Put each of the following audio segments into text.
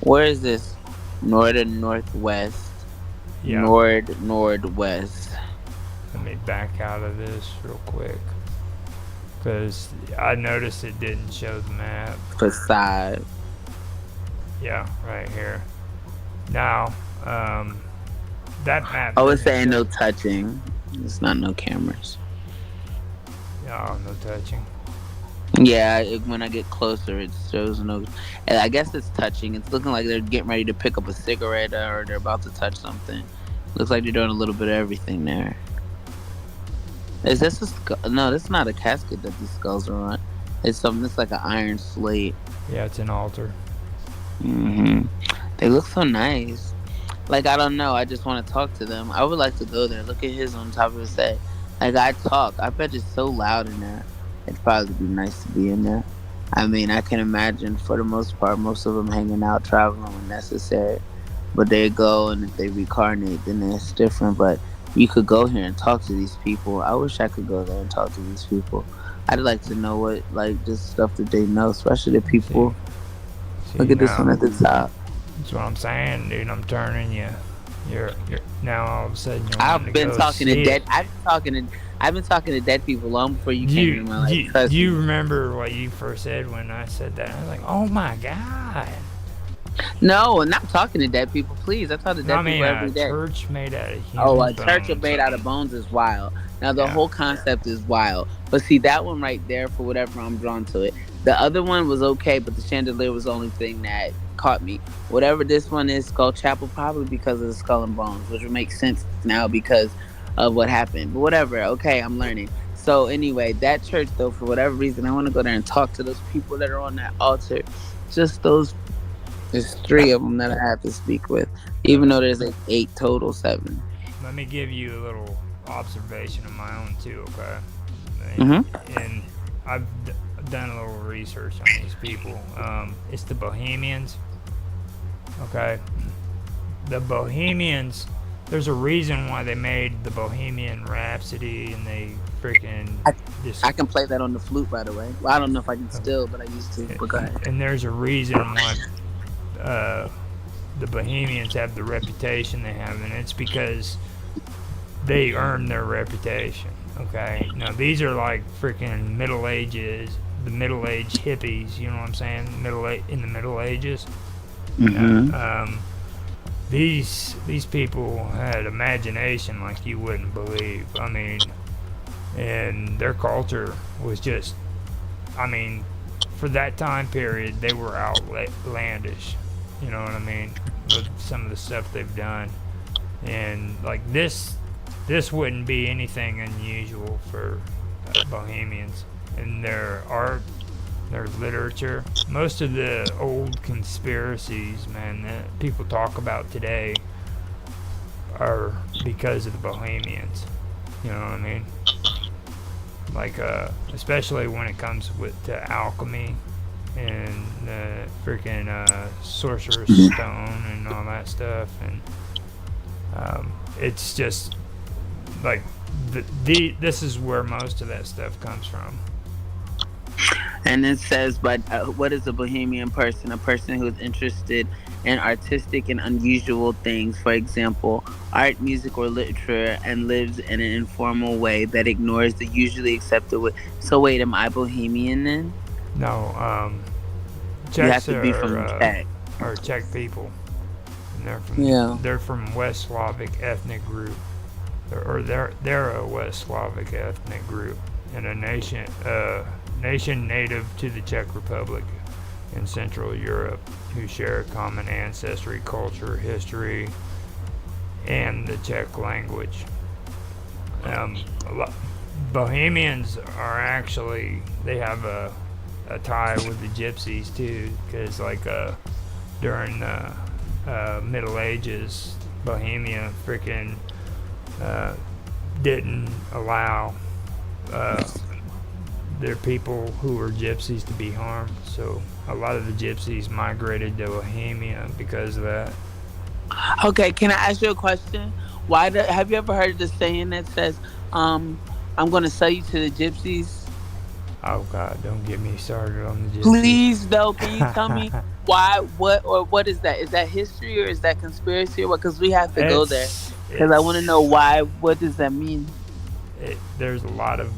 Where is this? North and northwest. Yeah. Northwest. Let me back out of this real quick because I noticed it didn't show the map. Facade. Yeah, right here. Now, um, that map Oh, it's doesn't saying show. no touching. It's not no cameras. Oh, no touching. Yeah, when I get closer, it shows no. And I guess it's touching. It's looking like they're getting ready to pick up a cigarette or they're about to touch something. Looks like they're doing a little bit of everything there. Is this a skull? No, that's not a casket that these skulls are on. It's something that's like an iron slate. Yeah, it's an altar. Hmm. They look so nice. Like, I don't know. I just want to talk to them. I would like to go there. Look at his on top of his head. Like, I talk. I bet it's so loud in there. It'd probably be nice to be in there. I mean, I can imagine for the most part, most of them hanging out, traveling when necessary. But they go, and if they reincarnate, then it's different. But you could go here and talk to these people. I wish I could go there and talk to these people. I'd like to know what, like, just stuff that they know, especially the See, people. Look see at this one now. at the top. That's what I'm saying, dude. I'm turning you. You're now all of a sudden you're wanting to I've been go talking to see it. dead. I've been talking to dead people long before you came You into my life. you Trust you me. remember what you first said when I said that? I was like, oh my god. No, I'm not talking to dead people. Please, I talk to No, I dead people mean every a day. church made out of Oh, human a church bones. made out of bones is wild. Now the Yeah. whole concept is wild. But see that one right there, for whatever I'm drawn to it. The other one was okay, but the chandelier was the only thing that caught me. Whatever this one is, Skull Chapel, probably because of the skull and bones, which would make sense now because of what happened. But whatever, okay, I'm learning. So anyway, that church though, for whatever reason, I want to go there and talk to those people that are on that altar. Just those. There's three of them that I have to speak with, Let, even though there's like eight total, seven. let me give you a little observation of my own too, okay? Mm-hmm. And I've done a little research on these people. It's the Bohemians, okay? The Bohemians. There's a reason why they made the Bohemian Rhapsody, and they freaking I, just. I can play that on the flute, by the way. Well, I don't know if I can still, but I used to. But go ahead. And there's a reason why uh, the Bohemians have the reputation they have, and it's because they earned their reputation. Okay, now these are like freaking Middle Ages, the Middle Age hippies. You know what I'm saying? In the Middle Ages. Mm-hmm. These people had imagination like you wouldn't believe. I mean, and their culture was just, I mean, for that time period, they were outlandish. You know what I mean? With some of the stuff they've done, and like this wouldn't be anything unusual for Bohemians in their art, their literature. Most of the old conspiracies, man, that people talk about today are because of the Bohemians. You know what I mean? Like, especially when it comes with to alchemy and the freaking sorcerer's stone and all that stuff, and it's just like this is where most of that stuff comes from. And it says, but what is a bohemian person? A person who is interested in artistic and unusual things, for example, art, music, or literature, and lives in an informal way that ignores the usually accepted way. So, wait, am I bohemian then? No, You have Czechs to be from Czech. are Czech people, and Yeah. they're from West Slavic ethnic group, or they're a West Slavic ethnic group, and a nation native to the Czech Republic in Central Europe, who share a common ancestry, culture, history, and the Czech language. Um, Bohemians are actually, they have a tie with the Gypsies too, because like during the Middle Ages, Bohemia freaking didn't allow uh, their people who were gypsies to be harmed. So a lot of the gypsies migrated to Bohemia because of that. Okay, can I ask you a question? Have you ever heard the saying that says, I'm going to sell you to the gypsies? Oh God, don't get me started on the gypsies. Please, though, can you tell me Why? What? Or what is that? Is that history or is that conspiracy or what? Because we have to go there. Because I want to know It's why. What does that mean? there's a lot of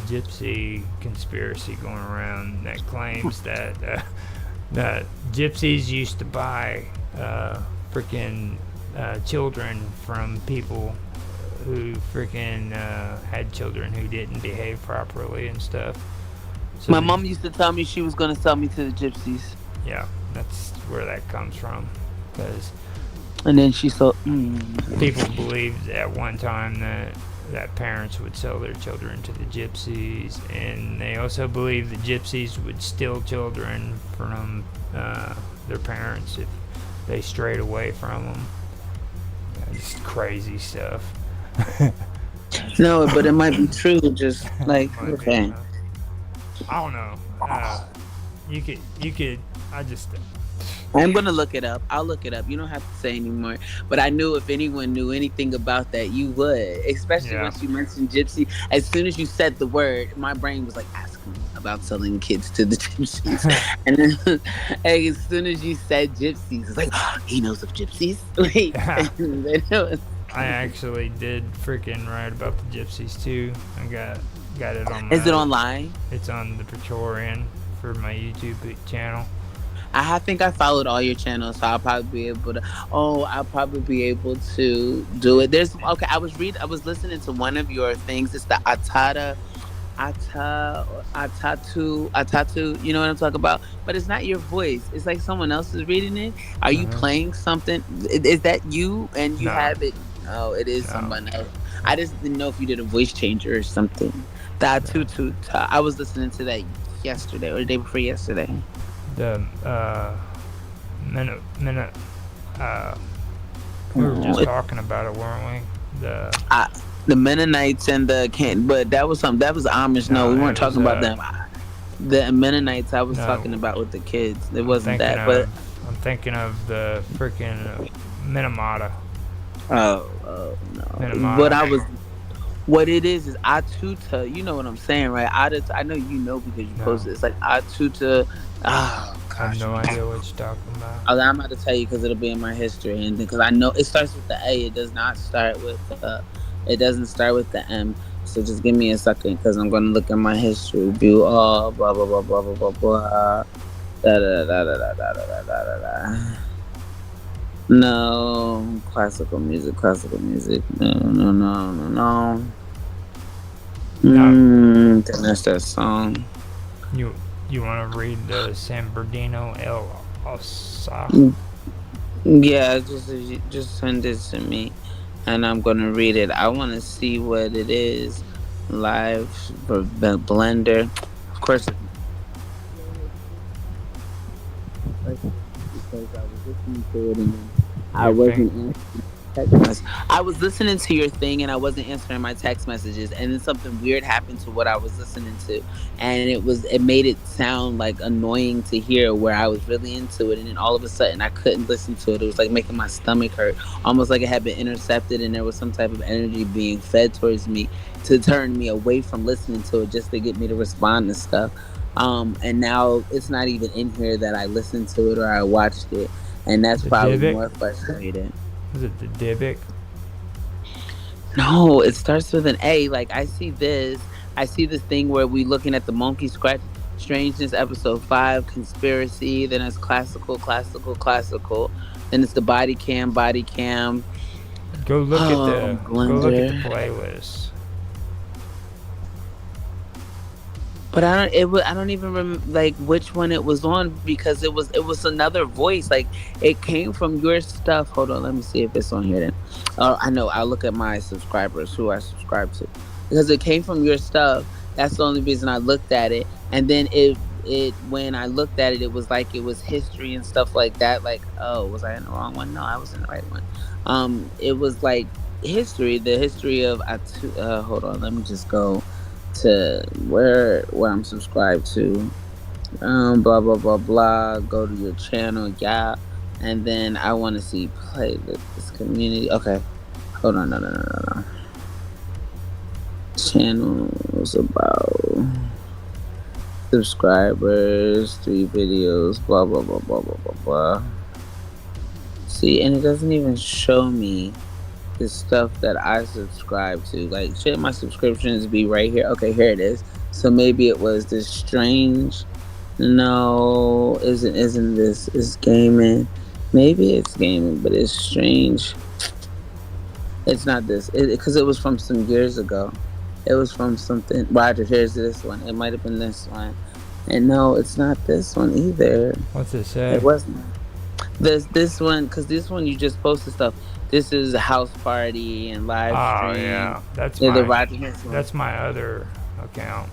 gypsy conspiracy going around that claims that the gypsies used to buy freaking children from people who freaking had children who didn't behave properly and stuff. So My mom used to tell me she was going to sell me to the gypsies, yeah, that's where that comes from. Because and then she sold. people believed at one time that parents would sell their children to the gypsies, and they also believed the gypsies would steal children from their parents if they strayed away from them. Just crazy stuff. No, but it might be true. Just like Might be, okay. I don't know. You could. I just. I'm gonna look it up. I'll look it up. You don't have to say anymore. But I knew if anyone knew anything about that, you would. Especially Yeah. once you mentioned gypsy. As soon as you said the word, my brain was like asking about selling kids to the gypsies. And then hey, as soon as you said gypsies, it's like he knows of gypsies. Like Yeah. and then it was, I actually did freaking write about the gypsies too. I got it on is it my. online? It's on the Praetorian for my YouTube channel. Think I followed all your channels, so I'll probably be able to. Oh, I'll probably be able to do it. There's okay. I was listening to one of your things. It's the Atatu. You know what I'm talking about? But it's not your voice. It's like someone else is reading it. Are you Uh-huh. playing something? Is that you? And you No, have it? Oh, it is no, someone else. I just didn't know if you did a voice changer or something. The no. Atatu. I was listening to that yesterday or the day before yesterday. The minute we were just Oh, talking about it, weren't we? I, the Mennonites and the can, but that was something that was Amish. No, we No, weren't it was talking about them. The Mennonites I was talking no. about with the kids. It I'm wasn't thinking that, but of I'm thinking of the freaking Minamata. no. Minamata. What it is Atuta. You know what I'm saying, right? I know you know because you No, posted. It's like Atuta. Oh I have gosh, no idea what you're talking about. I'm about to tell you because it'll be in my history, and because I know it starts with the A. It does not start with. It doesn't start with the M. So just give me a second because I'm gonna look at my history. View all blah blah blah blah blah blah blah. Da da da da da da da da da da. No classical music. Classical music. No no no no no. No, Then that's that song. you you want to read the San Bernardino El Osa? Yeah, just send it to me, and I'm gonna read it. I want to see what it is live for Blender. Of course, because I was listening to it and then I You think? wasn't answering text messages. I was listening to your thing and I wasn't answering my text messages, and then something weird happened to what I was listening to, and it made it sound like annoying to hear where I was really into it, and then all of a sudden I couldn't listen to it. It was like making my stomach hurt, almost like it had been intercepted, and there was some type of energy being fed towards me to turn me away from listening to it just to get me to respond to stuff. And now it's not even in here that I listened to it or I watched it, and that's The probably Dybbuk? more frustrating. Is it the Dybbuk? No, it starts with an A. Like I see this thing where we looking at the monkey scratch strangeness episode 5 conspiracy. Then it's classical. Then it's the body cam. Oh, Go look at the Blender. playlist. But I don't even remember like which one it was on because it was another voice. Like it came from your stuff. Hold on, let me see if it's on here. Then, oh, I know. I'll look at my subscribers who I subscribe to because it came from your stuff. That's the only reason I looked at it. And then it when I looked at it, it was like it was history and stuff like that. Like oh, was I in the wrong one? No, I was in the right one. It was like history, the history of. Hold on, let me just go to where I'm subscribed to. Blah blah blah blah. Go to your channel, yeah, and then I want to see playlist community. Okay, hold on, no. Channels about Subscribers, 3 videos, blah blah blah blah blah blah blah. See, and it doesn't even show me the stuff that I subscribe to. Like, should my subscriptions be right here? Okay, here it is. So maybe it was this strange. No, isn't this is gaming? Maybe it's gaming, but it's strange. It's not this because it was from some years ago. It was from something. Roger, here's this one. It might have been this one. And no, it's not this one either. What's it It say? wasn't. This one, because this one you just posted stuff. This is a house party and live Oh stream. yeah, that's Yeah, the my Roger Hanson one. that's my other account.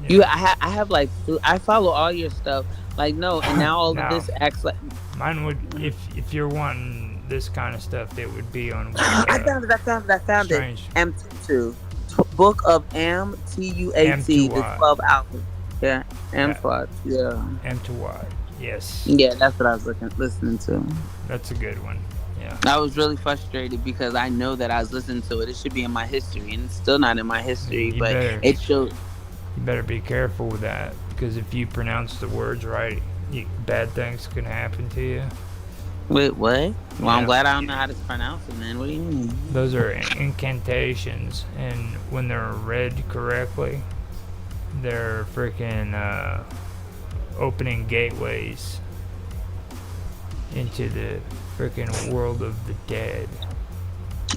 You, Yeah. I have like I follow all your stuff. Like no, and now all of Now, this acts like mine would if you're wanting this kind of stuff, it would be on I found it. I found it. I found it. Strange M22, Book of Tuat, the M2Y. 12 album. Yeah, Yeah, M2. Yeah, M2Y. Yes, yeah, that's what I was listening to. that's a good one. Yeah, I was really frustrated because I know that I was listening to it. It should be in my history, and it's still not in my history. you But better it showed. you better be careful with that because if you pronounce the words right, bad things can happen to you. Wait, what? Well, I'm Yeah, glad I don't know how to pronounce it, man. What do you mean? those are incantations, and when they're read correctly, they're freaking opening gateways into the freaking world of the dead.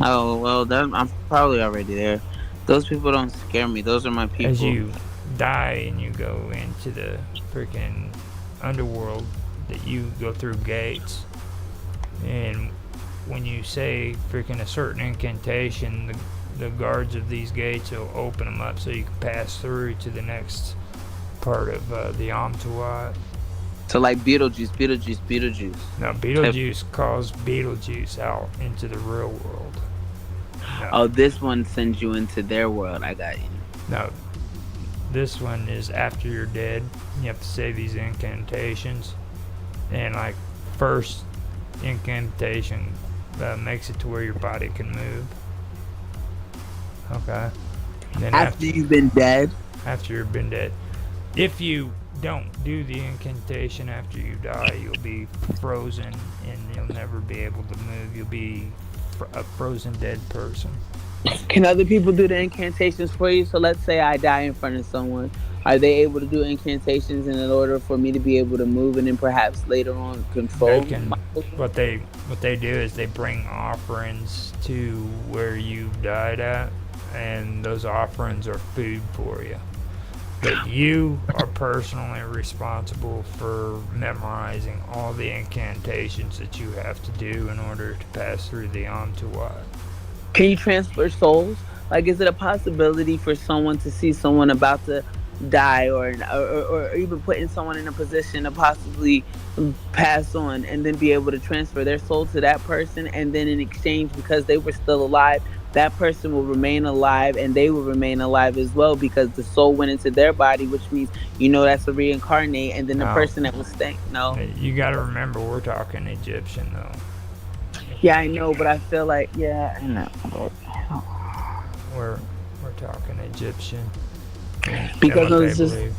Oh well, I'm probably already there. Those people don't scare me. Those are my As people. you die and you go into the freaking underworld, that you go through gates, and when you say freaking a certain incantation, the guards of these gates will open them up so you can pass through to the next part of the Amtuat. So like Beetlejuice, Beetlejuice, Beetlejuice. Now, Type- Beetlejuice calls Beetlejuice out into the real world. No, Oh, this one sends you into their world. I got you. no, this one is after you're dead. You have to say these incantations, and like first incantation makes it to where your body can move. Okay. And then After you've been dead. after you've been dead, if you don't do the incantation after you die, you'll be frozen and you'll never be able to move. You'll be a frozen dead person. Can other people do the incantations for you? So let's say I die in front of someone. Are they able to do incantations in order for me to be able to move and then perhaps later on They control can my what they do is they bring offerings to where you died at, and those offerings are food for you. But you are personally responsible for memorizing all the incantations that you have to do in order to pass through the Amtuat. Can you transfer souls? Like, is it a possibility for someone to see someone about to die, or even putting someone in a position to possibly pass on, and then be able to transfer their soul to that person, and then in exchange, because they were still alive, that person will remain alive, and they will remain alive as well because the soul went into their body, which means that's a reincarnate, and then the Now, person that was staying. No, you got to remember we're talking Egyptian though. yeah, I know, but I feel like yeah, I know. But We're we're talking Egyptian. And because what it they was just believe.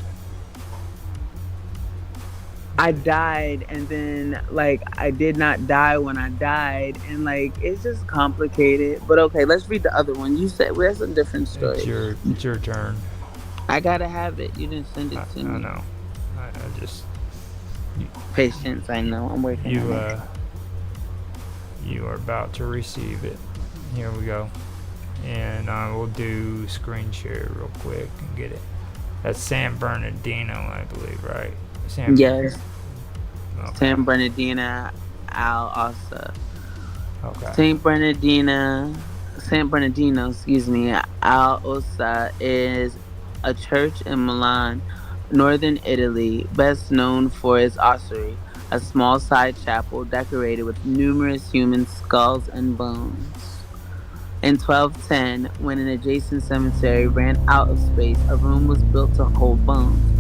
I died, and then like I did not die when I died, and like it's just complicated. But okay, let's read the other one. You said that's a different story. It's your turn. I gotta have it. You didn't send it I to me. know. I just Patience, I know. I'm working you on it. you are about to receive it. Here we go. And I will do screen share real quick and get it. That's San Bernardino, I believe, right? San Yes, Okay. San Bernardino Al Asa. Okay. San Bernardino, excuse me, Al Osa is a church in Milan, northern Italy, best known for its ossuary, a small side chapel decorated with numerous human skulls and bones. In 1210, when an adjacent cemetery ran out of space, a room was built to hold bones.